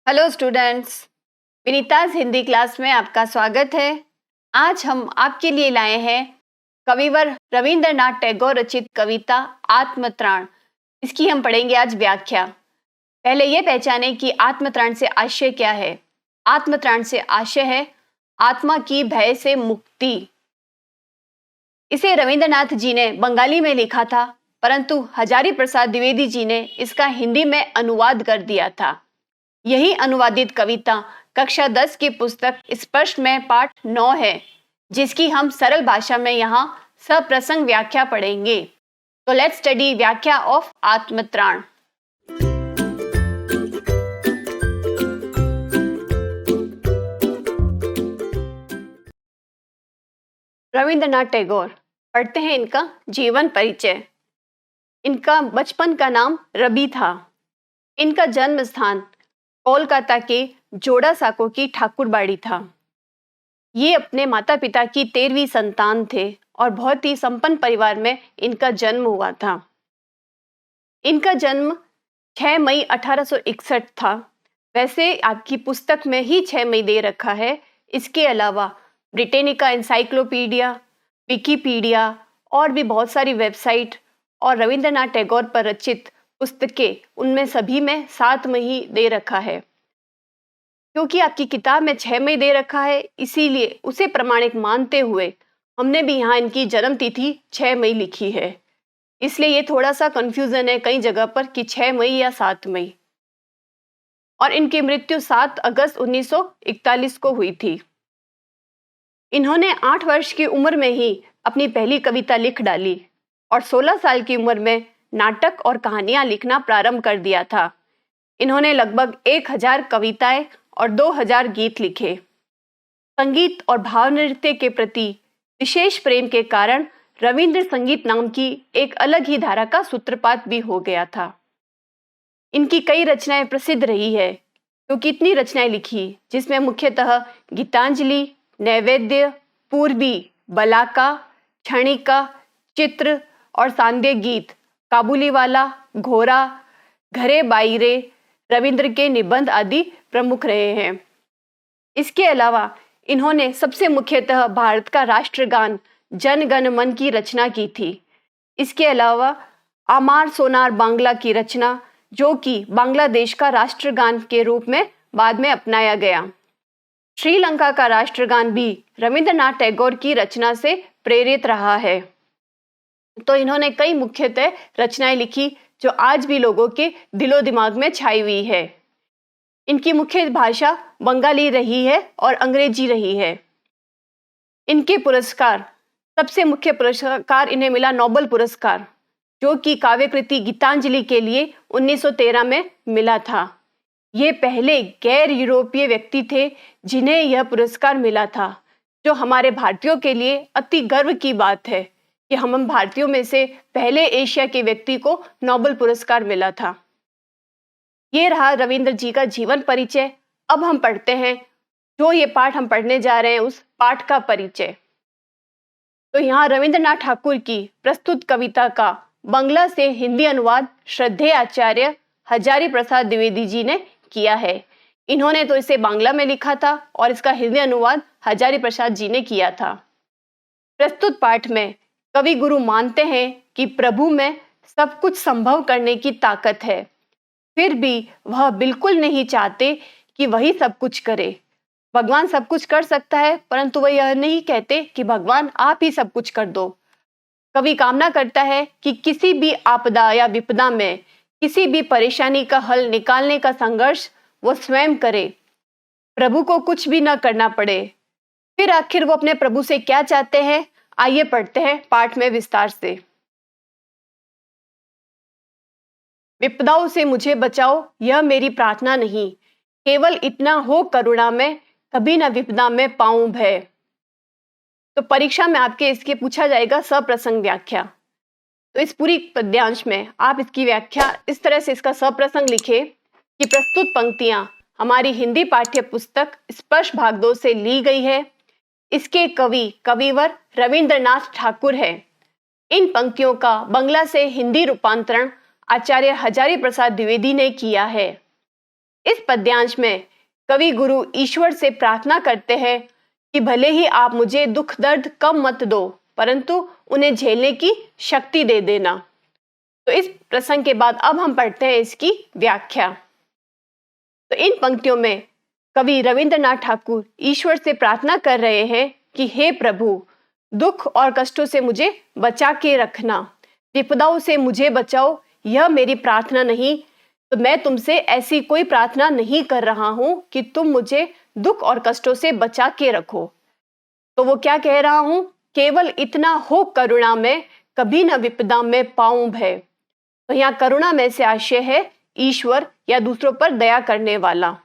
Hello students, Vinita's Hindi class में आपका स्वागत है। आज हम आपके लिए लाए हैं कविवर रविंद्रनाथ टैगोर रचित कविता आत्मत्राण। इसकी हम पढ़ेंगे आज व्याख्या। पहले ये पहचाने कि आत्मत्राण से आशय क्या है। आत्मत्राण से आशय है आत्मा की भय से मुक्ति। इसे रविंद्रनाथ जी ने बंगाली में लिखा था, परंतु हजारी प्रसाद द्विवेदी जी ने इसका हिंदी में अनुवाद कर दिया था। यही अनुवादित कविता कक्षा 10 की पुस्तक स्पर्श में पाठ 9 है, जिसकी हम सरल भाषा में यहाँ सप्रसंग व्याख्या पढ़ेंगे। तो लेट्स स्टडी व्याख्या ऑफ आत्मत्राण। रविंद्रनाथ टैगोर, पढ़ते हैं इनका जीवन परिचय। इनका बचपन का नाम रवि था। इनका जन्म स्थान कोलकाता के जोड़ा साको की ठाकुरबाड़ी था। ये अपने माता पिता की 13वीं संतान थे और बहुत ही संपन्न परिवार में इनका जन्म हुआ था। इनका जन्म 6 मई 1861 था। वैसे आपकी पुस्तक में ही 6 मई दे रखा है। इसके अलावा ब्रिटेनिका एनसाइक्लोपीडिया, विकिपीडिया और भी बहुत सारी वेबसाइट और रविंद्रनाथ टैगोर पर रचित पुस्तकें, उनमें सभी में 7 मई दे रखा है। क्योंकि आपकी किताब में 6 मई दे रखा है, इसीलिए उसे प्रमाणिक मानते हुए हमने भी यहाँ इनकी जन्म तिथि 6 मई लिखी है। इसलिए ये थोड़ा सा कंफ्यूजन है कई जगह पर कि 6 मई या 7 मई। और इनकी मृत्यु 7 अगस्त 1941 को हुई थी। इन्होंने 8 वर्ष की उम्र में ही अपनी पहली कविता लिख डाली और 16 साल की उम्र में नाटक और कहानियां लिखना प्रारंभ कर दिया था। इन्होंने लगभग 1000 कविताएं और 2000 गीत लिखे। संगीत और भाव नृत्य के प्रति विशेष प्रेम के कारण रविंद्र संगीत नाम की एक अलग ही धारा का सूत्रपात भी हो गया था। इनकी कई रचनाएं प्रसिद्ध रही है, क्योंकि इतनी रचनाएं लिखी जिसमें मुख्यतः गीतांजलि, नैवेद्य, पूर्वी, बलाका, क्षणिका, चित्र और सांध्य गीत, काबुलीवाला, घोरा, घरे बाईरे, रविंद्र के निबंध आदि प्रमुख रहे हैं। इसके अलावा इन्होंने सबसे मुख्यतः भारत का राष्ट्रगान जन गण मन की रचना की थी। इसके अलावा आमार सोनार बांग्ला की रचना, जो कि बांग्लादेश का राष्ट्रगान के रूप में बाद में अपनाया गया। श्रीलंका का राष्ट्रगान भी रविंद्रनाथ टैगोर की रचना से प्रेरित रहा है। तो इन्होंने कई मुख्यतः रचनाएं लिखी जो आज भी लोगों के दिलो दिमाग में छाई हुई है। इनकी मुख्य भाषा बंगाली रही है और अंग्रेजी रही है। इनके पुरस्कार, सबसे मुख्य पुरस्कार इन्हें मिला नोबेल पुरस्कार, जो कि काव्य कृति गीतांजलि के लिए 1913 में मिला था। ये पहले गैर यूरोपीय व्यक्ति थे जिन्हें यह पुरस्कार मिला था, जो हमारे भारतीयों के लिए अति गर्व की बात है कि हम भारतीयों में से पहले एशिया के व्यक्ति को नोबेल पुरस्कार मिला था। ये रहा रविंद्र जी का जीवन परिचय। अब हम पढ़ते हैं जो ये पाठ हम पढ़ने जा रहे हैं, उस पाठ का परिचय। तो यहाँ रविंद्रनाथ ठाकुर की प्रस्तुत कविता का बंगला से हिंदी अनुवाद श्रद्धेय आचार्य हजारी प्रसाद द्विवेदी जी ने किया है। इन्होंने तो इसे बांग्ला में लिखा था और इसका हिंदी अनुवाद हजारी प्रसाद जी ने किया था। प्रस्तुत पाठ में कवि गुरु मानते हैं कि प्रभु में सब कुछ संभव करने की ताकत है, फिर भी वह बिल्कुल नहीं चाहते कि वही सब कुछ करे। भगवान सब कुछ कर सकता है, परंतु वह यह नहीं कहते कि भगवान आप ही सब कुछ कर दो। कवि कामना करता है कि किसी भी आपदा या विपदा में किसी भी परेशानी का हल निकालने का संघर्ष वो स्वयं करे, प्रभु को कुछ भी न करना पड़े। फिर आखिर वो अपने प्रभु से क्या चाहते हैं, आइए पढ़ते हैं पाठ में विस्तार से। विपदाओं से मुझे बचाओ, यह मेरी प्रार्थना नहीं, केवल इतना हो करुणा में, कभी न विपदा में पाऊं भय। तो परीक्षा में आपके इसके पूछा जाएगा सप्रसंग व्याख्या। तो इस पूरी पद्यांश में आप इसकी व्याख्या इस तरह से इसका सप्रसंग लिखे कि प्रस्तुत पंक्तियां हमारी हिंदी पाठ्य पुस्तक स्पर्श भाग 2 से ली गई है। इसके कवि कविवर रविंद्रनाथ ठाकुर है। इन पंक्तियों का बंगला से हिंदी रूपांतरण आचार्य हजारी प्रसाद द्विवेदी ने किया है। इस पद्यांश में कवि गुरु ईश्वर से प्रार्थना करते हैं कि भले ही आप मुझे दुख दर्द कम मत दो, परंतु उन्हें झेलने की शक्ति दे देना। तो इस प्रसंग के बाद अब हम पढ़ते हैं इसकी व्याख्या। तो इन पंक्तियों में कवि रविंद्रनाथ ठाकुर ईश्वर से प्रार्थना कर रहे हैं कि हे प्रभु, दुख और कष्टों से मुझे बचा के रखना, विपदाओं से मुझे बचाओ। यह मेरी प्रार्थना नहीं, तो मैं तुमसे ऐसी कोई प्रार्थना नहीं कर रहा हूं कि तुम मुझे दुख और कष्टों से बचा के रखो। तो वो क्या कह रहा हूं? केवल इतना हो करुणा में, कभी न विपदा में पाऊं भय। तो यहाँ करुणा में से आशय है ईश्वर या दूसरों पर दया करने वाला।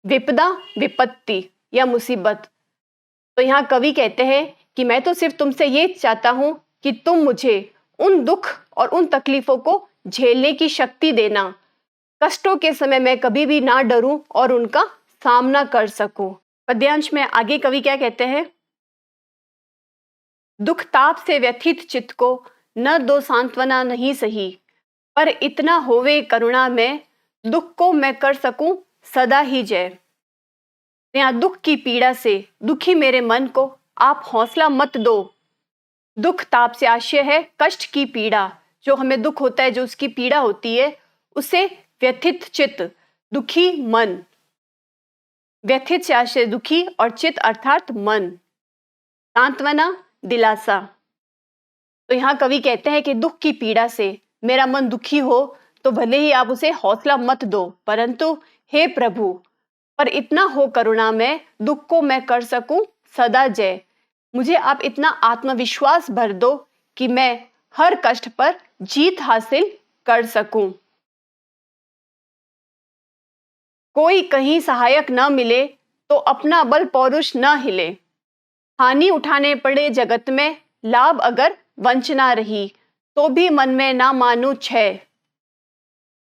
विपदा विपत्ति या मुसीबत। तो यहाँ कवि कहते हैं कि मैं तो सिर्फ तुमसे ये चाहता हूं कि तुम मुझे उन दुख और उन तकलीफों को झेलने की शक्ति देना, कष्टों के समय मैं कभी भी ना डरूं और उनका सामना कर सकूं। पद्यांश में आगे कवि क्या कहते हैं? दुख ताप से व्यथित चित्त को न दो सांत्वना नहीं सही, पर इतना होवे करुणा में, दुख को मैं कर सकूं सदा ही जय। यहाँ दुख की पीड़ा से दुखी मेरे मन को आप हौसला मत दो। दुख ताप से आशय है कष्ट की पीड़ा, जो हमें दुख होता है, जो उसकी पीड़ा होती है, उसे व्यथित चित्त, दुखी मन। व्यथित से आशय दुखी और चित्त अर्थात मन। सांत्वना दिलासा। तो यहाँ कवि कहते हैं कि दुख की पीड़ा से मेरा मन दुखी हो तो भले ही आप उसे हौसला मत दो, परंतु हे प्रभु, पर इतना हो करुणा में, दुख को मैं कर सकूं सदा जय। मुझे आप इतना आत्मविश्वास भर दो कि मैं हर कष्ट पर जीत हासिल कर सकूं। कोई कहीं सहायक न मिले तो अपना बल पौरुष न हिले, हानि उठाने पड़े जगत में, लाभ अगर वंचना रही, तो भी मन में ना मानू छय।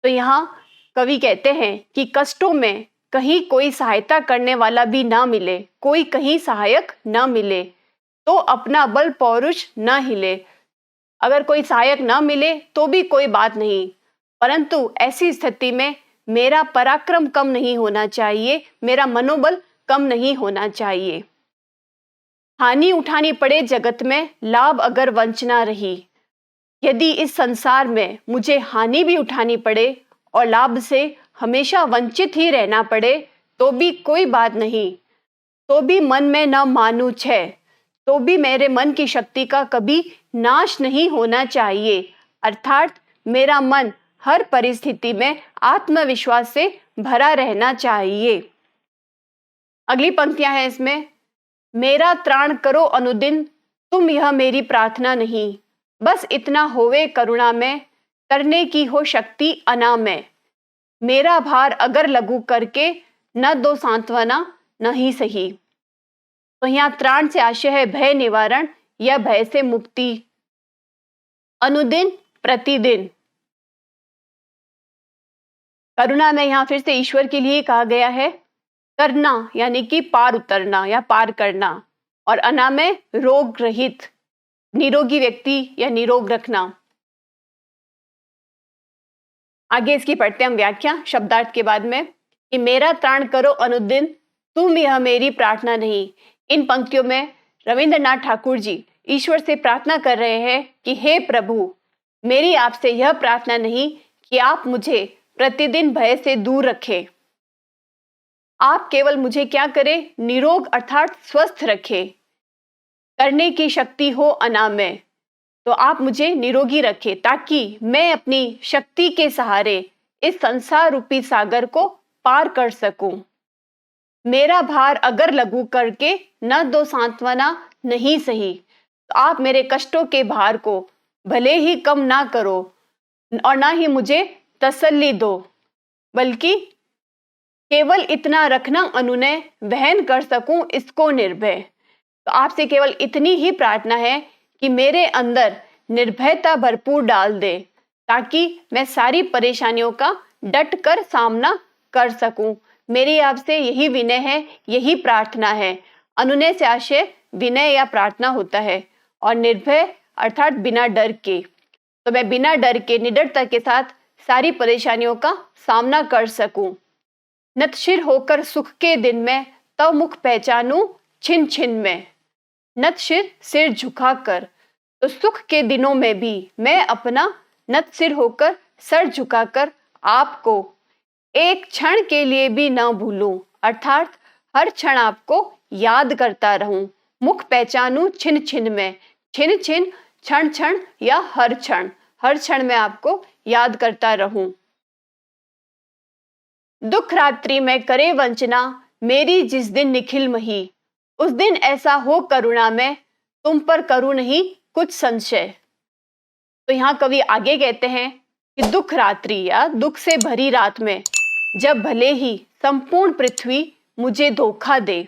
तो यहाँ कवि कहते हैं कि कष्टों में कहीं कोई सहायता करने वाला भी ना मिले, कोई कहीं सहायक ना मिले, तो अपना बल पौरुष न हिले। अगर कोई सहायक ना मिले तो भी कोई बात नहीं, परंतु ऐसी स्थिति में मेरा पराक्रम कम नहीं होना चाहिए, मेरा मनोबल कम नहीं होना चाहिए। हानि उठानी पड़े जगत में, लाभ अगर वंचना रही। यदि इस संसार में मुझे हानि भी उठानी पड़े और लाभ से हमेशा वंचित ही रहना पड़े तो भी कोई बात नहीं, तो भी मन में न मानू छय, तो भी मेरे मन की शक्ति का कभी नाश नहीं होना चाहिए। अर्थात मेरा मन हर परिस्थिति में आत्मविश्वास से भरा रहना चाहिए। अगली पंक्तियां हैं इसमें, मेरा त्राण करो अनुदिन, तुम यह मेरी प्रार्थना नहीं, बस इतना होवे करुणा में, करने की हो शक्ति अना में। मेरा भार अगर लघु करके, न दो सांत्वना नहीं सही। तो यहाँ त्राण से आशय है भय निवारण या भय से मुक्ति। अनुदिन प्रतिदिन। करुणा में यहाँ फिर से ईश्वर के लिए कहा गया है। करना यानी कि पार उतरना या पार करना, और अना में रोग रहित, निरोगी व्यक्ति या निरोग रखना। आगे इसकी पढ़ते हम व्याख्या शब्दार्थ के बाद में कि मेरा त्राण करो अनुदिन, तुम यह मेरी प्रार्थना नहीं। इन पंक्तियों में रविंद्रनाथ ठाकुर जी ईश्वर से प्रार्थना कर रहे हैं कि हे प्रभु, मेरी आपसे यह प्रार्थना नहीं कि आप मुझे प्रतिदिन भय से दूर रखें। आप केवल मुझे क्या करें? निरोग अर्थात स्वस्थ रखें। करने की शक्ति हो अना में, तो आप मुझे निरोगी रखें ताकि मैं अपनी शक्ति के सहारे इस संसार रूपी सागर को पार कर सकूं। मेरा भार अगर लघु करके, न दो सांत्वना नहीं सही, तो आप मेरे कष्टों के भार को भले ही कम ना करो और ना ही मुझे तसल्ली दो, बल्कि केवल इतना रखना अनुनय, वहन कर सकूं इसको निर्भय। तो आपसे केवल इतनी ही प्रार्थना है कि मेरे अंदर निर्भयता भरपूर डाल दे, ताकि मैं सारी परेशानियों का डट कर सामना कर सकूं। मेरी आपसे यही विनय है, यही प्रार्थना है। अनुनय से आशय विनय या प्रार्थना होता है, और निर्भय अर्थात बिना डर के। तो मैं बिना डर के, निडरता के साथ सारी परेशानियों का सामना कर सकूं। नतशिर होकर सुख के दिन में तव मुख पहचानूं छिन छिन में। नतशिर सिर झुकाकर, तो सुख के दिनों में भी मैं अपना नतशिर होकर सर झुकाकर आपको एक क्षण के लिए भी न भूलूं, अर्थात हर क्षण आपको याद करता रहूं। मुख पहचानूं छिन छिन में, छिन छिन क्षण क्षण या हर क्षण में आपको याद करता रहूं। दुख रात्रि में करे वंचना मेरी जिस दिन निखिल मही, उस दिन ऐसा हो करुणा में तुम पर करूं नहीं कुछ संशय। तो यहाँ कवि आगे कहते हैं कि दुख रात्रि या दुख से भरी रात में जब भले ही संपूर्ण पृथ्वी मुझे धोखा दे।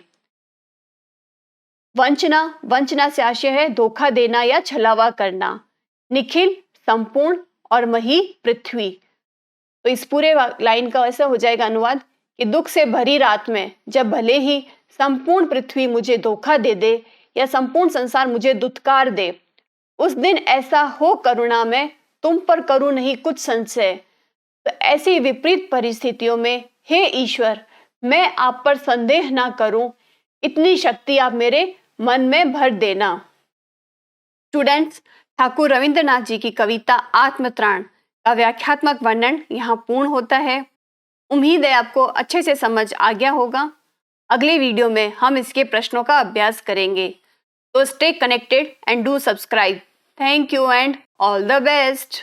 वंचना से आशय है धोखा देना या छलावा करना। निखिल संपूर्ण और मही पृथ्वी। तो इस पूरे लाइन का ऐसा हो जाएगा अनुवाद कि दुख से भरी रात में जब भले ही संपूर्ण पृथ्वी मुझे धोखा दे दे या संपूर्ण संसार मुझे दुत्कार दे, उस दिन ऐसा हो करुणा में तुम पर करूं नहीं कुछ संशय। तो ऐसी विपरीत परिस्थितियों में हे ईश्वर, मैं आप पर संदेह ना करूं, इतनी शक्ति आप मेरे मन में भर देना। स्टूडेंट्स, ठाकुर रविंद्रनाथ जी की कविता आत्मत्राण का व्याख्यात्मक वर्णन यहाँ पूर्ण होता है। उम्मीद है आपको अच्छे से समझ आ गया होगा। अगले वीडियो में हम इसके प्रश्नों का अभ्यास करेंगे। तो stay connected and do subscribe. Thank you and all the best.